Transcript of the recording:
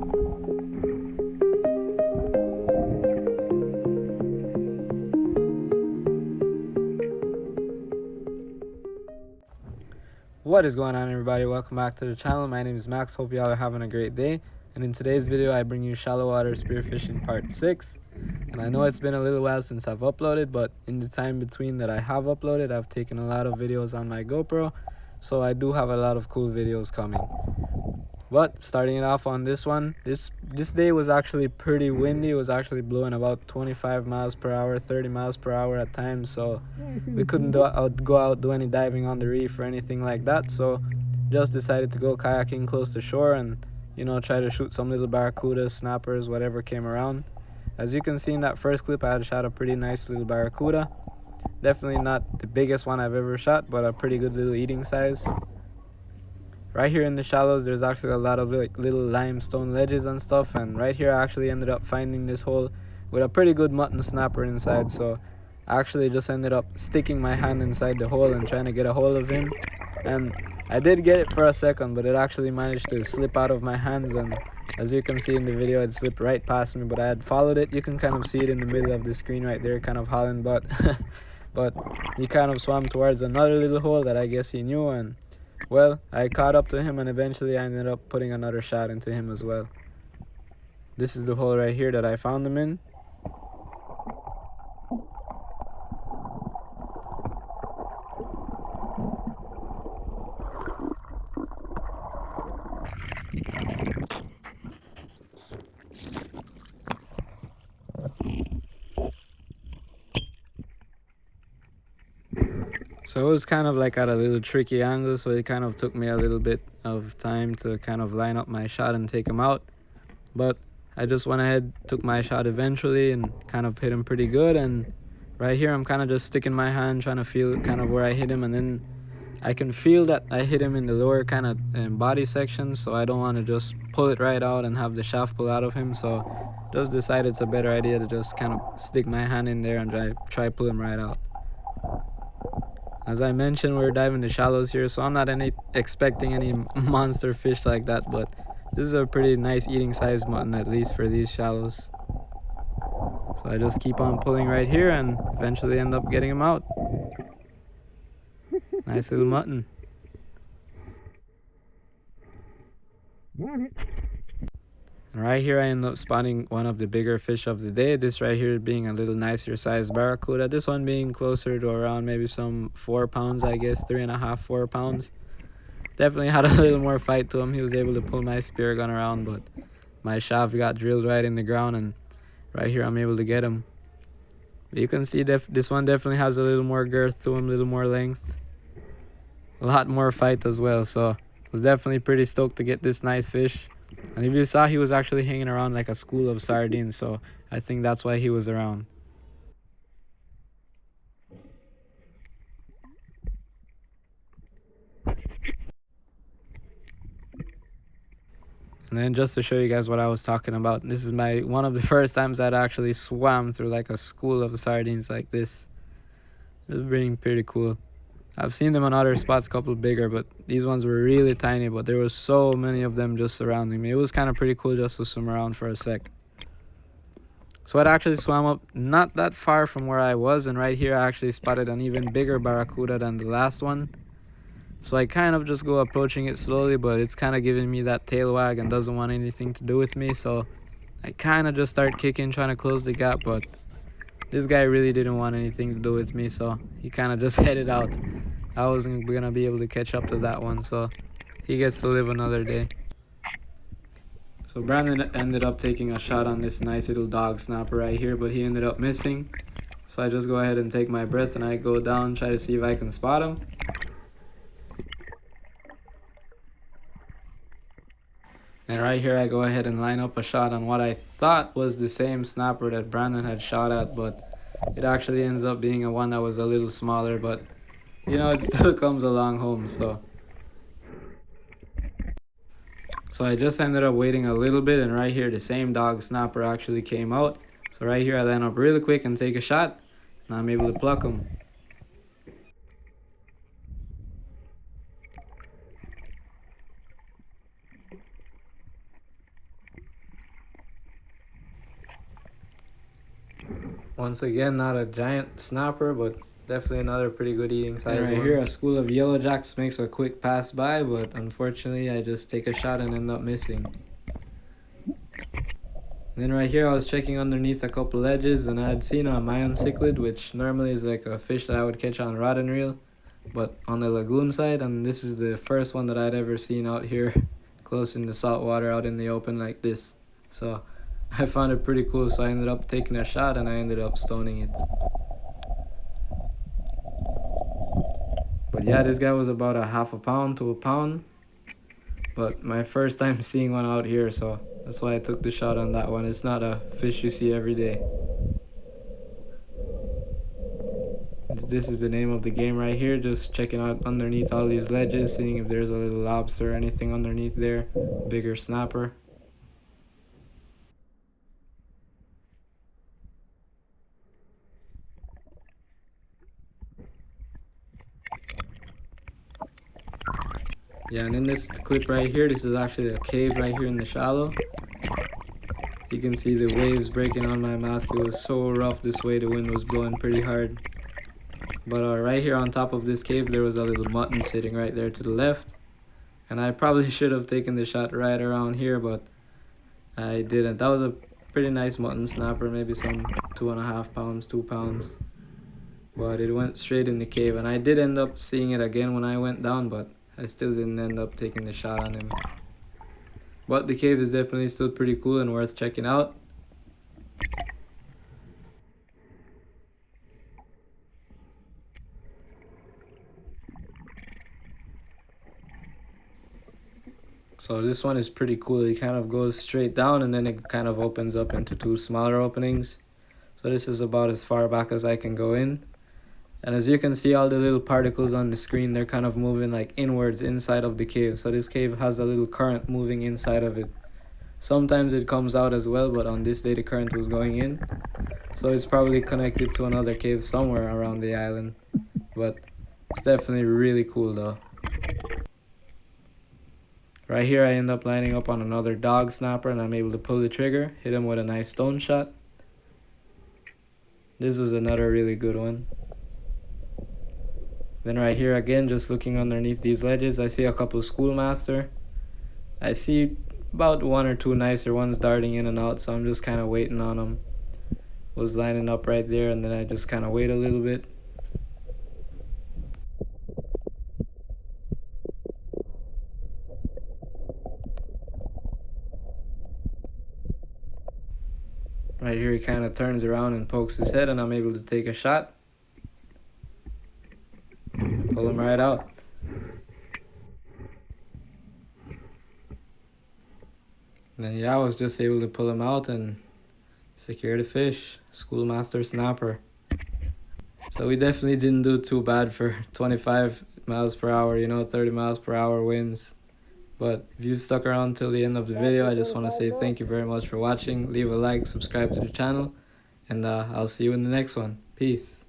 What is going on, everybody? Welcome back to the channel. My name is Max. Hope y'all are having a great day. And in today's video, I bring you shallow water spearfishing part 6. And I know it's been a little while since I've uploaded, but in the time between that I have uploaded, I've taken a lot of videos on my GoPro, so I do have a lot of cool videos coming. But starting it off on this one, this day was actually pretty windy. It was actually blowing about 25 miles per hour, 30 miles per hour at times, so we couldn't go out do any diving on the reef or anything like that. So just decided to go kayaking close to shore and, you know, try to shoot some little barracudas, snappers, whatever came around. As you can see in that first clip, I had shot a pretty nice little barracuda. Definitely not the biggest one I've ever shot, but a pretty good little eating size. Right here in the shallows, there's actually a lot of like little limestone ledges and stuff, and right here I actually ended up finding this hole with a pretty good mutton snapper inside. So I actually just ended up sticking my hand inside the hole and trying to get a hold of him, and I did get it for a second, but it actually managed to slip out of my hands, and as you can see in the video, it slipped right past me, but I had followed it. You can kind of see it in the middle of the screen right there, kind of hauling butt. But he kind of swam towards another little hole that I guess he knew, and well, I caught up to him, and eventually I ended up putting another shot into him as well. This is the hole right here that I found him in. So it was kind of like at a little tricky angle, so it kind of took me a little bit of time to kind of line up my shot and take him out. But I just went ahead, took my shot eventually, and kind of hit him pretty good. And right here I'm kind of just sticking my hand, trying to feel kind of where I hit him, and then I can feel that I hit him in the lower kind of body section, so I don't want to just pull it right out and have the shaft pull out of him. So just decided it's a better idea to just kind of stick my hand in there and try pull him right out. As I mentioned, we're diving the shallows here, so I'm not expecting any monster fish like that, but this is a pretty nice eating size mutton, at least for these shallows. So I just keep on pulling right here and eventually end up getting him out. Nice little mutton. And right here I end up spotting one of the bigger fish of the day. This right here being a little nicer sized barracuda. This one being closer to around maybe some 4 pounds, I guess, 3.5, 4 pounds. Definitely had a little more fight to him. He was able to pull my spear gun around, but my shaft got drilled right in the ground, and right here I'm able to get him. But you can see this one definitely has a little more girth to him, a little more length, a lot more fight as well. So I was definitely pretty stoked to get this nice fish. And if you saw, he was actually hanging around like a school of sardines, so I think that's why he was around. And then just to show you guys what I was talking about, this is one of the first times I'd actually swam through like a school of sardines like this. It was pretty cool. I've seen them on other spots, a couple bigger, but these ones were really tiny, but there were so many of them just surrounding me. It was kind of pretty cool just to swim around for a sec. So I'd actually swam up not that far from where I was, and right here I actually spotted an even bigger barracuda than the last one. So I kind of just go approaching it slowly, but it's kind of giving me that tail wag and doesn't want anything to do with me. So I kind of just start kicking, trying to close the gap, but this guy really didn't want anything to do with me, so he kind of just headed out. I wasn't going to be able to catch up to that one, so he gets to live another day. So Brandon ended up taking a shot on this nice little dog snapper right here, but he ended up missing. So I just go ahead and take my breath and I go down, try to see if I can spot him. And right here I go ahead and line up a shot on what I thought was the same snapper that Brandon had shot at, but it actually ends up being a one that was a little smaller, but you know, it still comes along home. So I just ended up waiting a little bit, and right here the same dog snapper actually came out. So right here I line up really quick and take a shot, and I'm able to pluck him. Once again, not a giant snapper, but definitely another pretty good eating size one. Right here, a school of yellow jacks makes a quick pass by, but unfortunately I just take a shot and end up missing. And then right here I was checking underneath a couple ledges, and I had seen a Mayan cichlid, which normally is like a fish that I would catch on rod and reel, but on the lagoon side, and this is the first one that I'd ever seen out here close in the salt water out in the open like this. So I found it pretty cool, so I ended up taking a shot and I ended up stoning it. But yeah, this guy was about a half a pound to a pound, but my first time seeing one out here, so that's why I took the shot on that one. It's not a fish you see every day. This is the name of the game right here, just checking out underneath all these ledges, seeing if there's a little lobster or anything underneath there, bigger snapper. Yeah, and in this clip right here, this is actually a cave right here in the shallow. You can see the waves breaking on my mask. It was so rough this way, the wind was blowing pretty hard. But right here on top of this cave, there was a little mutton sitting right there to the left. And I probably should have taken the shot right around here, but I didn't. That was a pretty nice mutton snapper, maybe some 2.5 pounds, 2 pounds. But it went straight in the cave, and I did end up seeing it again when I went down, but I still didn't end up taking the shot on him. But the cave is definitely still pretty cool and worth checking out. So this one is pretty cool. It kind of goes straight down and then it kind of opens up into 2 smaller openings. So this is about as far back as I can go in. And as you can see, all the little particles on the screen, they're kind of moving like inwards inside of the cave. So this cave has a little current moving inside of it. Sometimes it comes out as well, but on this day the current was going in. So it's probably connected to another cave somewhere around the island. But it's definitely really cool though. Right here I end up lining up on another dog snapper and I'm able to pull the trigger, hit him with a nice stone shot. This was another really good one. Then right here again, just looking underneath these ledges, I see a couple schoolmaster. I see about 1 or 2 nicer ones darting in and out, so I'm just kind of waiting on them. Was lining up right there, and then I just kind of wait a little bit. Right here he kind of turns around and pokes his head, and I'm able to take a shot. Pull him right out. And then yeah, I was just able to pull him out and secure the fish. Schoolmaster snapper. So we definitely didn't do too bad for 25 miles per hour, 30 miles per hour winds. But if you stuck around till the end of the video, I just want to say thank you very much for watching. Leave a like, subscribe to the channel, and I'll see you in the next one. Peace.